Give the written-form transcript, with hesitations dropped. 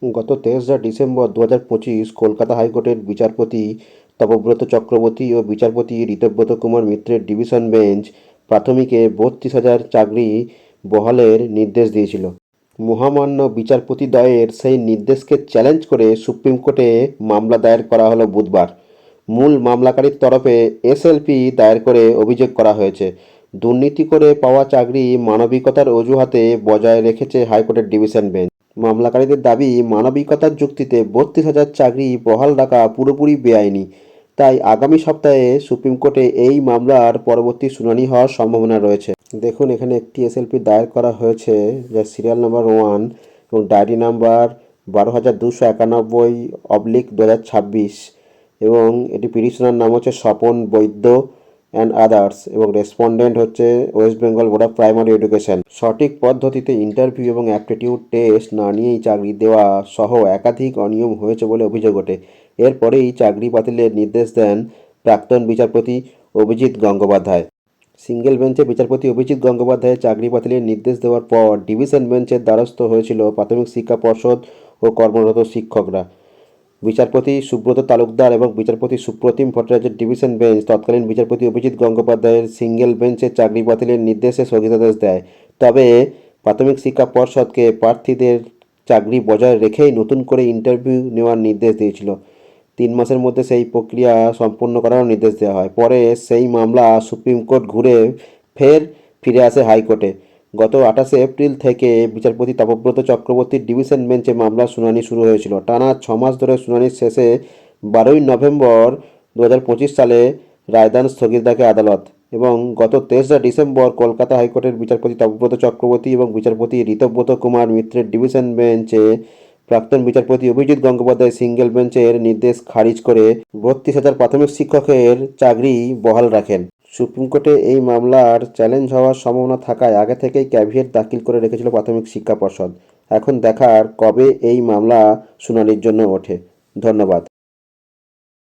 গত 23 ডিসেম্বর 2025 কলকাতা হাইকোর্টের বিচারপতি তপব্রত চক্রবর্তী ও বিচারপতি ঋতব্রত কুমার মিত্রের ডিভিশন বেঞ্চ প্রাথমিকে 32,000 চাকরি বহালের নির্দেশ দিয়েছিল। মহামান্য বিচারপতিদ্বয়ের সেই নির্দেশকে চ্যালেঞ্জ করে সুপ্রিম কোর্টে মামলা দায়ের করা হলো বুধবার। মূল মামলাকারীর তরফে এসএলপি দায়ের করে অভিযোগ করা হয়েছে, দুর্নীতি করে পাওয়া চাকরি মানবিকতার অজুহাতে বজায় রেখেছে হাইকোর্টের ডিভিশন বেঞ্চ। মামলাকারীদের দাবি, মানবিকতার যুক্তিতে 32,000 চাকরি বহাল রাখা পুরোপুরি বেআইনি। তাই আগামী সপ্তাহে সুপ্রিম কোর্টে এই মামলার পরবর্তী শুনানি হওয়ার সম্ভাবনা রয়েছে। দেখুন, এখানে একটি এসএলপি দায়ের করা হয়েছে, যার সিরিয়াল নাম্বার 1 এবং ডায়েরি নাম্বার 12,291/2026 এবং এটি পিটিশনার নাম হচ্ছে স্বপন বৈদ্য অ্যান্ড আদার্স এবং রেসপন্ডেন্ট হচ্ছে West Bengal board of primary education. সঠিক পদ্ধতিতে ইন্টারভিউ এবং অ্যাপটিটিউড টেস্ট না নিয়েই চাকরি দেওয়া সহ একাধিক অনিয়ম হয়েছে বলে অভিযোগ ওঠে। এরপরেই চাকরি বাতিলের নির্দেশ দেন প্রাক্তন বিচারপতি অভিজিৎ গঙ্গোপাধ্যায়। সিঙ্গেল বেঞ্চে বিচারপতি অভিজিৎ গঙ্গোপাধ্যায়ের চাকরি বাতিলের নির্দেশ দেওয়ার পর ডিভিশন বেঞ্চের দ্বারস্থ হয়েছিল প্রাথমিক শিক্ষা পর্ষদ ও কর্মরত শিক্ষকরা। বিচারপতি সুব্রত তালুকদার এবং বিচারপতি সুপ্রতিম ভট্টাচার্যের ডিভিশন বেঞ্চ তৎকালীন বিচারপতি অভিজিৎ গঙ্গোপাধ্যায়ের সিঙ্গেল বেঞ্চের চাকরি বাতিলের নির্দেশে স্থগিতাদেশ দেয়। তবে প্রাথমিক শিক্ষা পর্ষদকে প্রার্থীদের চাকরি বজায় রেখেই নতুন করে ইন্টারভিউ নেওয়ার নির্দেশ দিয়েছিল। 3 মাসের মধ্যে সেই প্রক্রিয়া সম্পন্ন করারও নির্দেশ দেওয়া হয়। পরে সেই মামলা সুপ্রিম কোর্ট ঘুরে ফিরে আসে হাইকোর্টে। গত 28 এপ্রিল থেকে বিচারপতি তপব্রত চক্রবর্তীর ডিভিশন বেঞ্চে মামলার শুনানি শুরু হয়েছিল। টানা 6 মাস ধরে শুনানির শেষে 12 নভেম্বর 2025 সালে রায়দান স্থগিত রাখে আদালত এবং গত 23 ডিসেম্বর কলকাতা হাইকোর্টের বিচারপতি তপব্রত চক্রবর্তী এবং বিচারপতি ঋতব্রত কুমার মিত্রের ডিভিশন বেঞ্চে প্রাক্তন বিচারপতি অভিজিৎ গঙ্গোপাধ্যায় সিঙ্গেল বেঞ্চের নির্দেশ খারিজ করে 32,000 প্রাথমিক শিক্ষকের চাকরি বহাল রাখেন। সুপ্রিম কোর্টে এই মামলার চ্যালেঞ্জ হওয়ার সম্ভাবনা থাকায় আগে থেকেই ক্যাভিয়েট দাখিল করে রেখেছিল প্রাথমিক শিক্ষা পর্ষদ। এখন দেখার কবে এই মামলা শুনানির জন্য ওঠে। ধন্যবাদ।